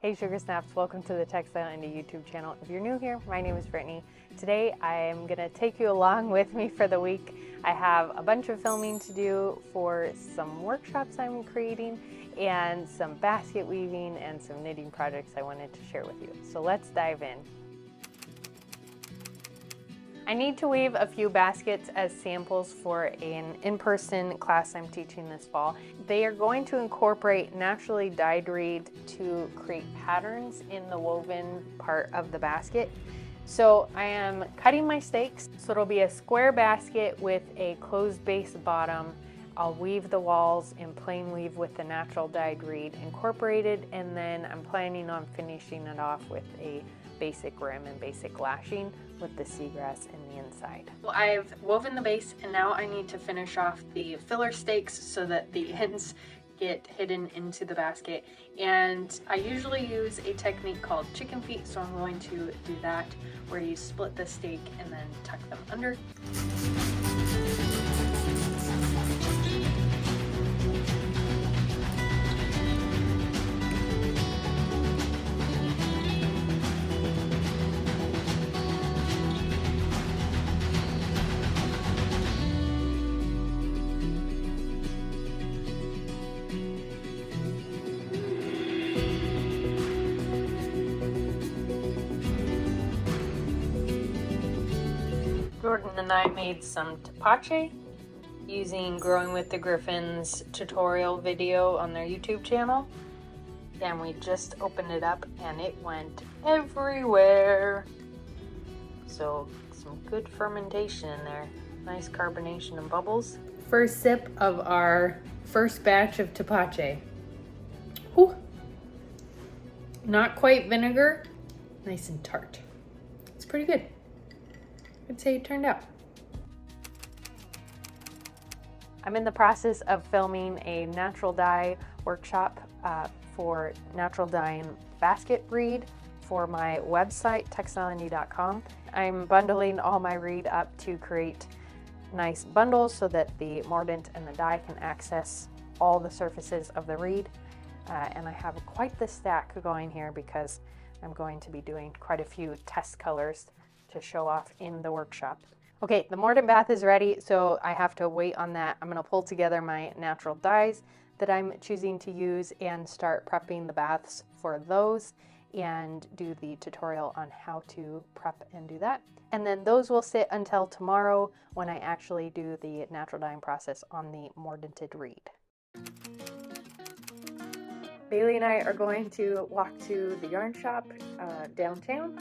Hey Sugar Snaps, welcome to the Textile Indie YouTube channel. If you're new here, my name is Brittany. Today I am going to take you along with me for the week. I have a bunch of filming to do for some workshops I'm creating and some basket weaving and some knitting projects I wanted to share with you. So let's dive in. I need to weave a few baskets as samples for an in-person class I'm teaching this fall. They are going to incorporate naturally dyed reed to create patterns in the woven part of the basket. So I am cutting my stakes, so it'll be a square basket with a closed base bottom. I'll weave the walls in plain weave with the natural dyed reed incorporated, and then I'm planning on finishing it off with a basic rim and basic lashing with the seagrass in the inside. Well, I've woven the base and now I need to finish off the filler stakes so that the ends get hidden into the basket. And I usually use a technique called chicken feet, so I'm going to do that, where you split the stake and then tuck them under. Jordan and I made some tepache using Growing with the Griffins tutorial video on their YouTube channel. And we just opened it up and it went everywhere. So some good fermentation in there. Nice carbonation and bubbles. First sip of our first batch of tepache. Whew. Not quite vinegar, nice and tart. It's pretty good. I'd say it turned out. I'm in the process of filming a natural dye workshop for natural dyeing basket reed for my website, textileindie.com. I'm bundling all my reed up to create nice bundles so that the mordant and the dye can access all the surfaces of the reed. And I have quite the stack going here because I'm going to be doing quite a few test colors to show off in the workshop. Okay, the mordant bath is ready, so I have to wait on that. I'm gonna pull together my natural dyes that I'm choosing to use and start prepping the baths for those and do the tutorial on how to prep and do that. And then those will sit until tomorrow when I actually do the natural dyeing process on the mordanted reed. Bailey and I are going to walk to the yarn shop downtown.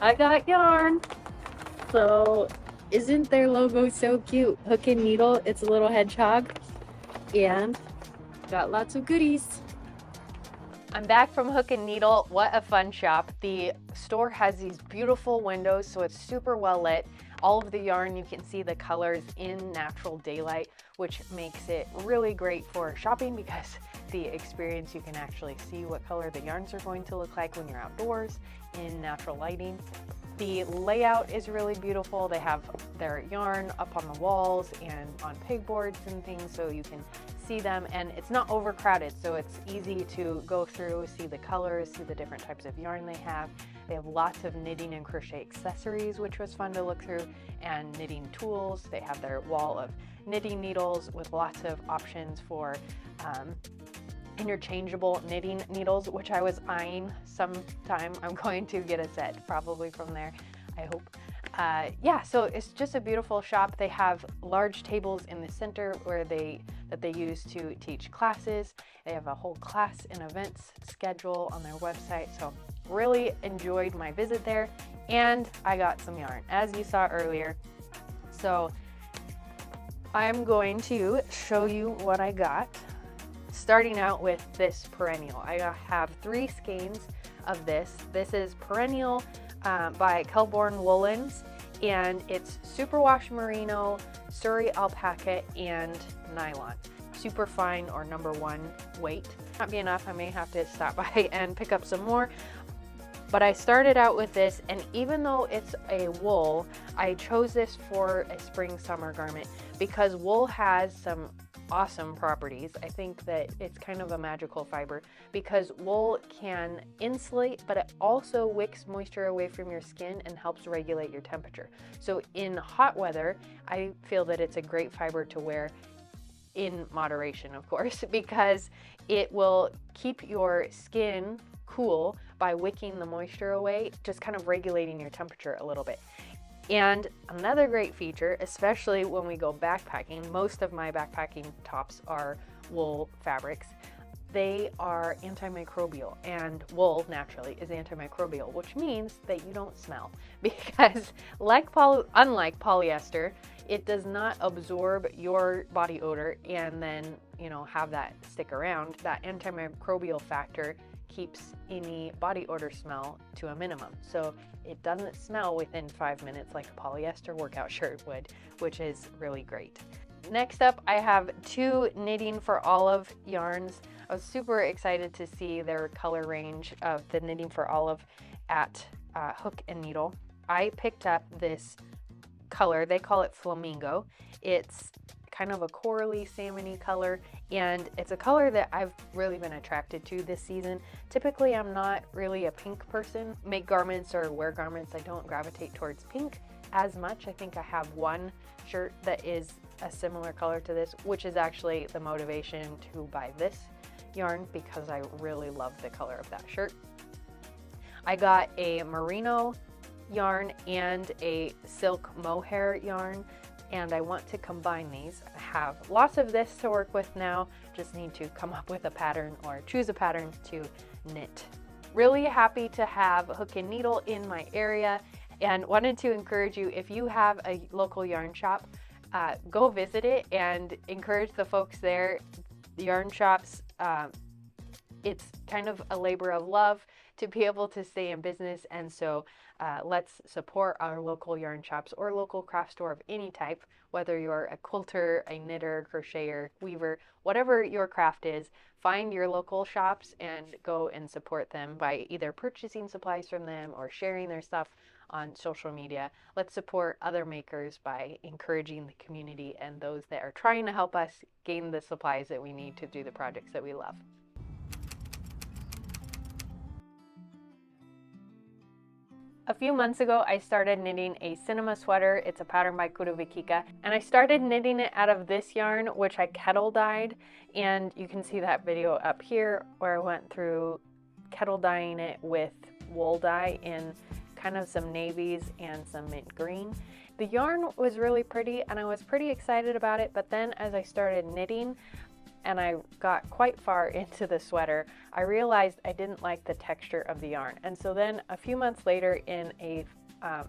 I got yarn. So isn't their logo so cute? Hook and needle, it's a little hedgehog, and got lots of goodies. I'm back from Hook and Needle. What a fun shop. The store has these beautiful windows, so it's super well lit. All of the yarn, you can see the colors in natural daylight, which makes it really great for shopping because the experience, you can actually see what color the yarns are going to look like when you're outdoors in natural lighting. The layout is really beautiful. They have their yarn up on the walls and on pegboards and things so you can see them, and it's not overcrowded, so it's easy to go through, see the colors, see the different types of yarn they have. They have lots of knitting and crochet accessories, which was fun to look through, and knitting tools. They have their wall of knitting needles with lots of options for interchangeable knitting needles, which I was eyeing sometime. I'm going to get a set probably from there, I hope. Yeah, so it's just a beautiful shop. They have large tables in the center that they use to teach classes. They have a whole class and events schedule on their website. So really enjoyed my visit there, and I got some yarn, as you saw earlier. So I'm going to show you what I got. Starting out with this perennial. I have 3 skeins of this. This is Perennial by Kelborn Woolens, and it's superwash merino, Surrey alpaca, and nylon. Super fine or #1 weight. Not be enough, I may have to stop by and pick up some more. But I started out with this, and even though it's a wool, I chose this for a spring summer garment because wool has some awesome properties. I think that it's kind of a magical fiber because wool can insulate, but it also wicks moisture away from your skin and helps regulate your temperature. So in hot weather, I feel that it's a great fiber to wear, in moderation, of course, because it will keep your skin cool by wicking the moisture away, just kind of regulating your temperature a little bit. And another great feature, especially when we go backpacking, most of my backpacking tops are wool fabrics. They are antimicrobial, and wool naturally is antimicrobial, which means that you don't smell because unlike polyester, it does not absorb your body odor and then, have that stick around. That antimicrobial factor keeps any body odor smell to a minimum. So it doesn't smell within 5 minutes like a polyester workout shirt would, which is really great. Next up, I have 2 Knitting for Olive yarns. I was super excited to see their color range of the Knitting for Olive at Hook and Needle. I picked up this color, they call it Flamingo. It's kind of a corally salmony color, and it's a color that I've really been attracted to this season. Typically, I'm not really a pink person. Make garments or wear garments, I don't gravitate towards pink as much. I think I have one shirt that is a similar color to this, which is actually the motivation to buy this yarn because I really love the color of that shirt. I got a merino yarn and a silk mohair yarn, and I want to combine these. I have lots of this to work with now, just need to come up with a pattern or choose a pattern to knit. Really happy to have Hook and Needle in my area, and wanted to encourage you, if you have a local yarn shop, go visit it and encourage the folks there. The yarn shops, it's kind of a labor of love to be able to stay in business, and so let's support our local yarn shops or local craft store of any type, whether you're a quilter, a knitter, crocheter, weaver, whatever your craft is. Find your local shops and go and support them by either purchasing supplies from them or sharing their stuff on social media. Let's support other makers by encouraging the community and those that are trying to help us gain the supplies that we need to do the projects that we love. A few months ago, I started knitting a cinema sweater. It's a pattern by Kurovikika, and I started knitting it out of this yarn, which I kettle dyed, and you can see that video up here where I went through kettle dyeing it with wool dye in kind of some navies and some mint green. The yarn was really pretty, and I was pretty excited about it, but then as I started knitting, and I got quite far into the sweater, I realized I didn't like the texture of the yarn. And so then a few months later in a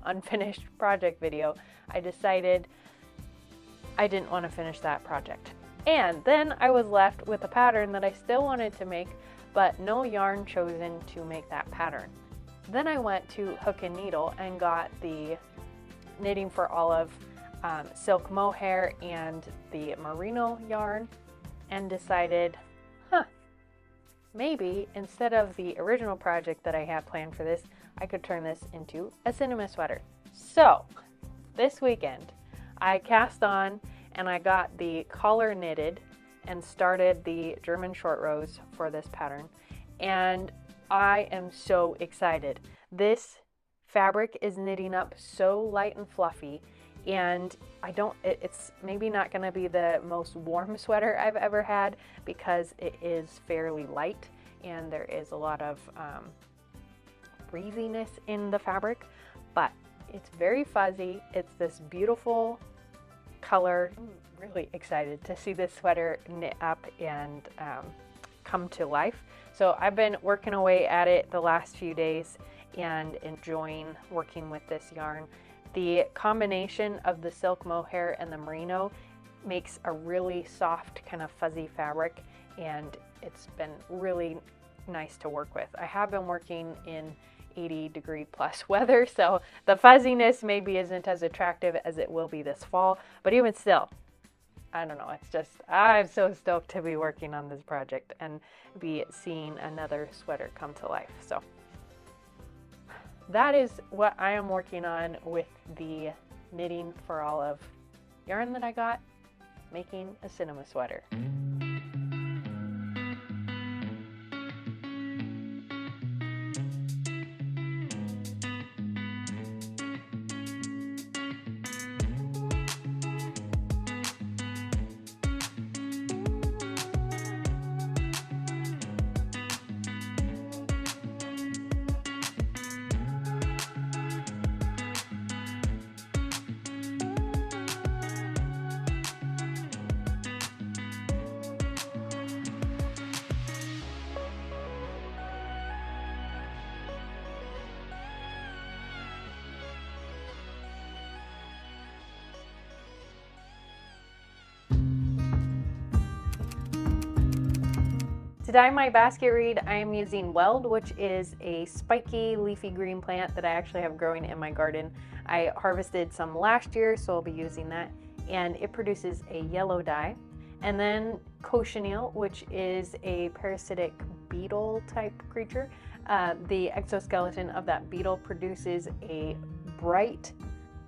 unfinished project video, I decided I didn't want to finish that project. And then I was left with a pattern that I still wanted to make, but no yarn chosen to make that pattern. Then I went to Hook and Needle and got the Knitting for Olive silk mohair and the merino yarn, and decided, maybe instead of the original project that I had planned for this, I could turn this into a cinema sweater. So this weekend I cast on and I got the collar knitted and started the German short rows for this pattern, and I am so excited. This fabric is knitting up so light and fluffy, and it's maybe not going to be the most warm sweater I've ever had because it is fairly light and there is a lot of breeziness in the fabric, but it's very fuzzy. It's this beautiful color. I'm really excited to see this sweater knit up and come to life. So I've been working away at it the last few days and enjoying working with this yarn. The combination of the silk mohair and the merino makes a really soft kind of fuzzy fabric, and it's been really nice to work with. I have been working in 80-degree plus weather, so the fuzziness maybe isn't as attractive as it will be this fall, but even still, I don't know, it's just, I'm so stoked to be working on this project and be seeing another sweater come to life. So that is what I am working on with the knitting for all of yarn that I got, making a cinema sweater. To dye my basket reed, I am using Weld, which is a spiky leafy green plant that I actually have growing in my garden. I harvested some last year, so I'll be using that, and it produces a yellow dye. And then cochineal, which is a parasitic beetle type creature. The exoskeleton of that beetle produces a bright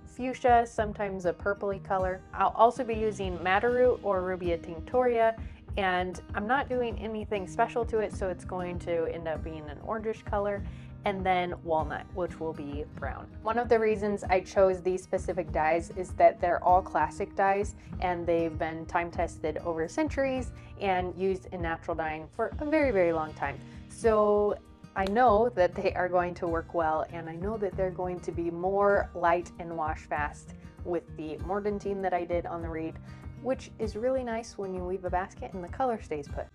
fuchsia, sometimes a purpley color. I'll also be using madder root or Rubia tinctoria, and I'm not doing anything special to it, so it's going to end up being an orangish color, and then walnut, which will be brown. One of the reasons I chose these specific dyes is that they're all classic dyes, and they've been time tested over centuries and used in natural dyeing for a very, very long time. So I know that they are going to work well, and I know that they're going to be more light and wash fast with the mordantine that I did on the reed, which is really nice when you weave a basket and the color stays put.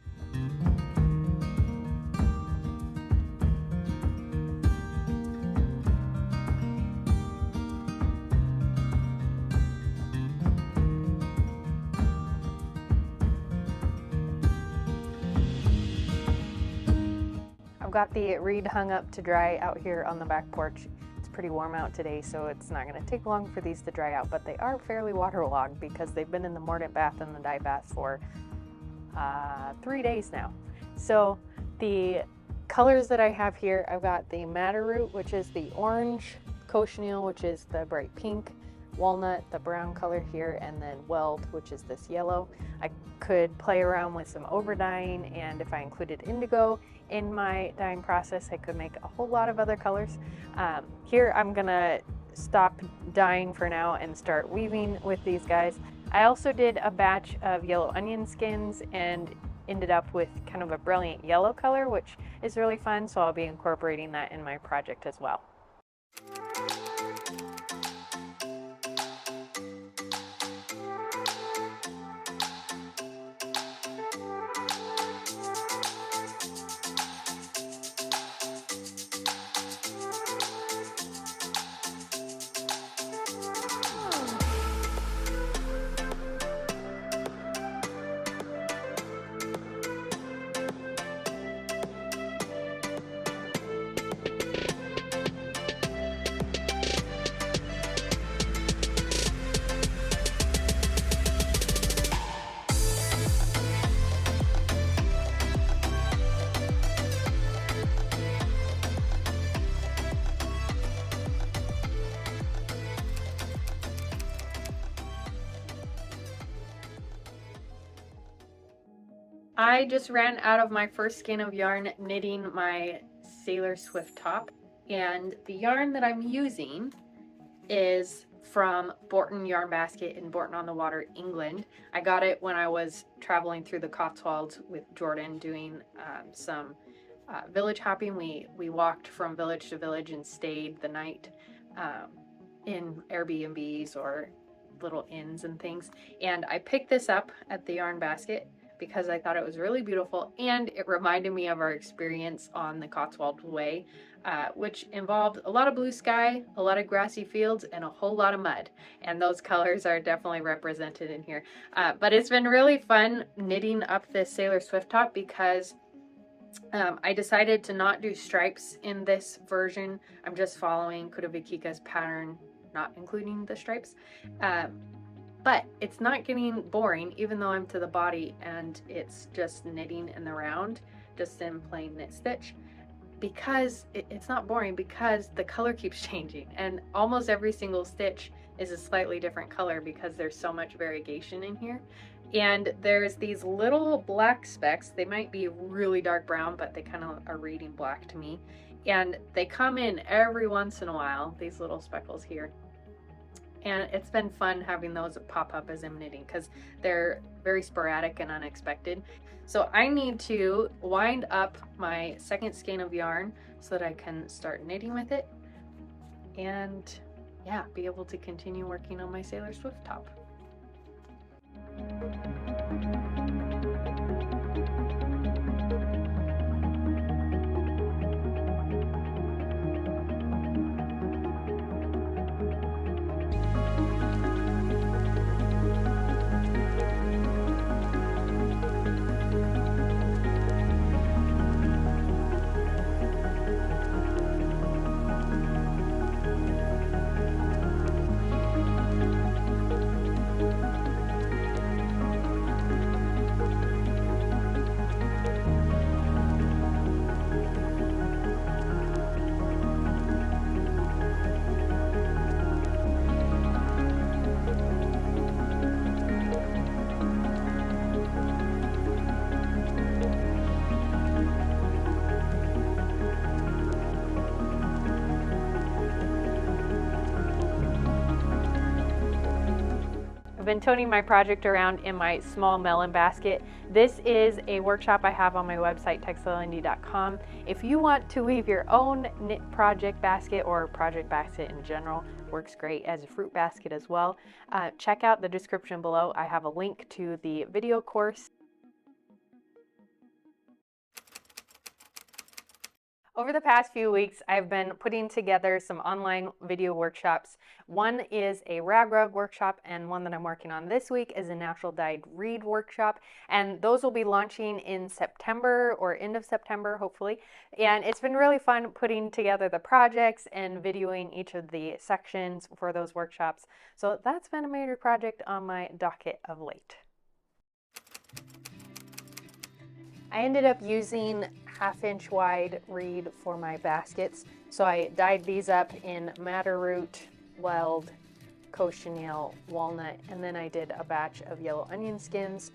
I've got the reed hung up to dry out here on the back porch. It's pretty warm out today, so it's not going to take long for these to dry out, but they are fairly waterlogged because they've been in the mordant bath and the dye bath for 3 days now. So the colors that I have here, I've got the madder root, which is the orange, cochineal, which is the bright pink, walnut, the brown color here, and then weld, which is this yellow. I could play around with some over dyeing, and if I included indigo in my dyeing process, I could make a whole lot of other colors. Here I'm gonna stop dyeing for now and start weaving with these guys. I also did a batch of yellow onion skins and ended up with kind of a brilliant yellow color, which is really fun, so I'll be incorporating that in my project as well. I just ran out of my first skein of yarn knitting my Sailor Swift top, and the yarn that I'm using is from Bourton Yarn Basket in Bourton on the Water, England. I got it when I was traveling through the Cotswolds with Jordan doing some village hopping. We walked from village to village and stayed the night in Airbnbs or little inns and things. And I picked this up at the Yarn Basket because I thought it was really beautiful, and it reminded me of our experience on the Cotswold Way, which involved a lot of blue sky, a lot of grassy fields, and a whole lot of mud. And those colors are definitely represented in here. But it's been really fun knitting up this Sailor Swift top because I decided to not do stripes in this version. I'm just following Kudovikika's pattern, not including the stripes. But it's not getting boring, even though I'm to the body and it's just knitting in the round, just in plain knit stitch. because it's not boring, because the color keeps changing, and almost every single stitch is a slightly different color because there's so much variegation in here. And there's these little black specks. They might be really dark brown, but they kind of are reading black to me. And they come in every once in a while, these little speckles here. And it's been fun having those pop up as I'm knitting because they're very sporadic and unexpected. So I need to wind up my second skein of yarn so that I can start knitting with it and yeah, be able to continue working on my Sailor Swift top. I've been toting my project around in my small melon basket. This is a workshop I have on my website, textileindie.com. If you want to weave your own knit project basket or project basket in general, works great as a fruit basket as well. Check out the description below. I have a link to the video course. Over the past few weeks, I've been putting together some online video workshops. One is a rag rug workshop, and one that I'm working on this week is a natural dyed reed workshop. And those will be launching in September or end of September, hopefully. And it's been really fun putting together the projects and videoing each of the sections for those workshops. So that's been a major project on my docket of late. I ended up using 1/2-inch wide reed for my baskets. So I dyed these up in madder root, weld, cochineal, walnut, and then I did a batch of yellow onion skins.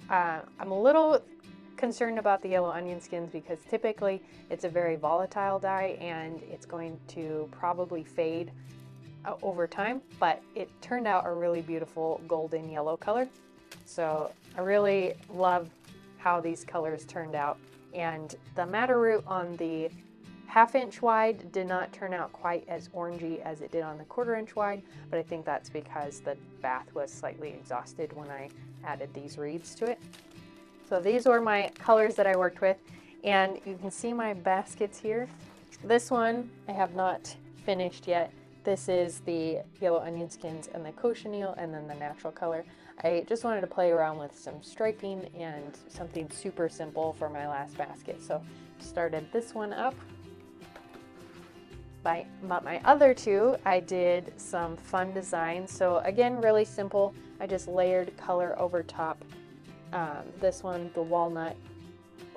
I'm a little concerned about the yellow onion skins because typically it's a very volatile dye and it's going to probably fade over time, but it turned out a really beautiful golden yellow color. So I really love how these colors turned out. And the madder root on the 1/2-inch wide did not turn out quite as orangey as it did on the 1/4-inch wide, but I think that's because the bath was slightly exhausted when I added these reeds to it. So these were my colors that I worked with, and you can see my baskets here. This one I have not finished yet. This is the yellow onion skins and the cochineal, and then the natural color. I just wanted to play around with some striping and something super simple for my last basket. So started this one up. But my other two, I did some fun designs. So again, really simple. I just layered color over top. This one, the walnut,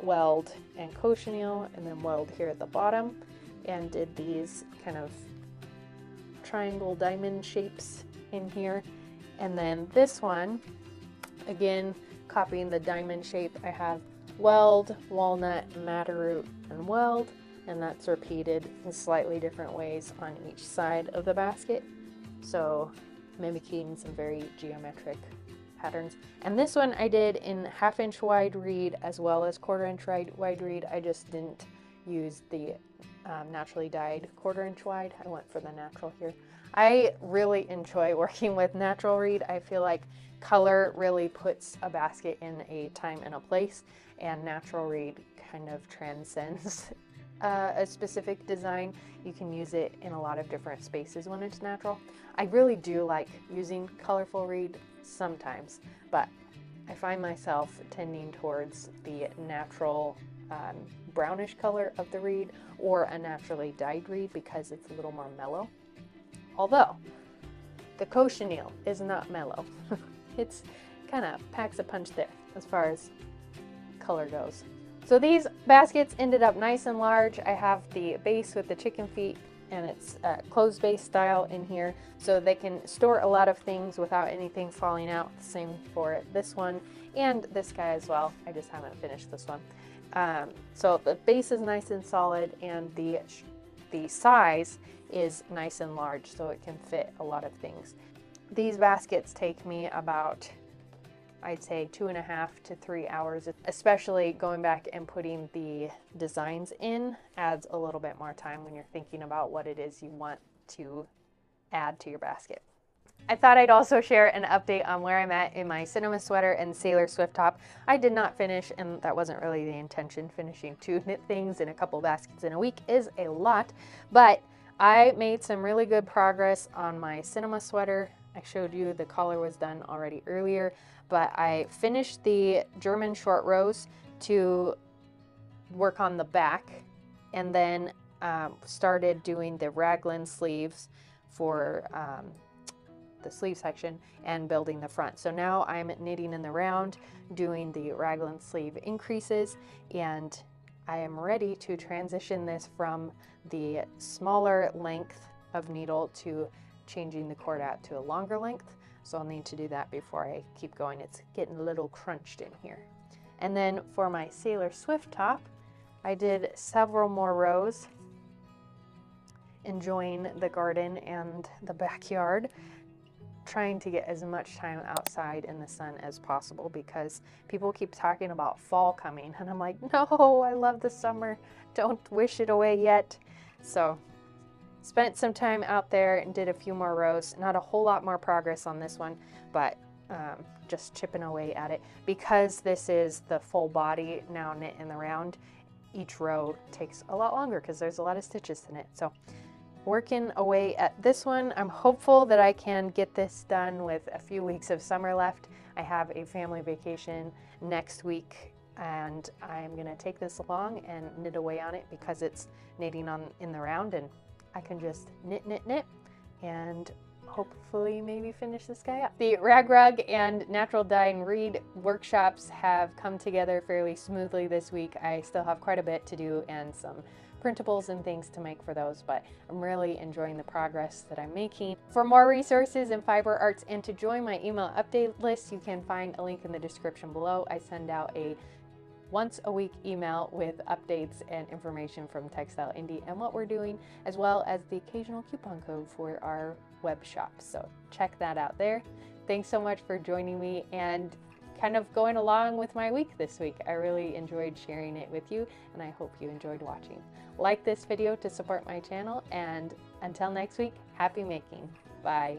weld, and cochineal, and then weld here at the bottom. And did these kind of triangle diamond shapes in here. And then this one, again, copying the diamond shape, I have weld, walnut, madder root, and weld, and that's repeated in slightly different ways on each side of the basket. So mimicking some very geometric patterns. And this one I did in 1/2-inch wide reed as well as 1/4-inch wide reed. I just didn't use the naturally dyed 1/4-inch wide. I went for the natural here. I really enjoy working with natural reed. I feel like color really puts a basket in a time and a place, and natural reed kind of transcends a specific design. You can use it in a lot of different spaces when it's natural. I really do like using colorful reed sometimes, but I find myself tending towards the natural brownish color of the reed or a naturally dyed reed because it's a little more mellow. Although the cochineal is not mellow. It's kind of packs a punch there as far as color goes. So these baskets ended up nice and large. I have the base with the chicken feet, and it's closed base style in here, so they can store a lot of things without anything falling out. Same for this one and this guy as well. I just haven't finished this one. So the base is nice and solid, and the size is nice and large, so it can fit a lot of things. These baskets take me about, I'd say, 2.5 to 3 hours, especially going back and putting the designs in adds a little bit more time when you're thinking about what it is you want to add to your basket. I thought I'd also share an update on where I'm at in my cinema sweater and sailor swift top. I did not finish, and that wasn't really the intention. Finishing 2 knit things in a couple baskets in a week is a lot, but I made some really good progress on my cinema sweater. I showed you the collar was done already earlier, but I finished the German short rows to work on the back, and then started doing the raglan sleeves for the sleeve section and building the front. So now I'm knitting in the round, doing the raglan sleeve increases, and I am ready to transition this from the smaller length of needle to changing the cord out to a longer length. So I'll need to do that before I keep going. It's getting a little crunched in here. And then for my sailor swift top, I did several more rows, enjoying the garden and the backyard, trying to get as much time outside in the sun as possible, because people keep talking about fall coming, and I'm like, no, I love the summer. Don't wish it away yet. So spent some time out there and did a few more rows. Not a whole lot more progress on this one, but just chipping away at it. Because this is the full body now knit in the round, each row takes a lot longer because there's a lot of stitches in it. So working away at this one. I'm hopeful that I can get this done with a few weeks of summer left. I have a family vacation next week, and I'm gonna take this along and knit away on it because it's knitting on in the round, and I can just knit, knit, knit, and hopefully maybe finish this guy up. The rag rug and natural dye and reed workshops have come together fairly smoothly this week. I still have quite a bit to do and some printables and things to make for those, but I'm really enjoying the progress that I'm making. For more resources in fiber arts and to join my email update list, you can find a link in the description below. I send out a once a week email with updates and information from Textile Indie and what we're doing, as well as the occasional coupon code for our web shop. So check that out there. Thanks so much for joining me and kind of going along with my week this week. I really enjoyed sharing it with you, and I hope you enjoyed watching. Like this video to support my channel, and until next week, happy making. Bye.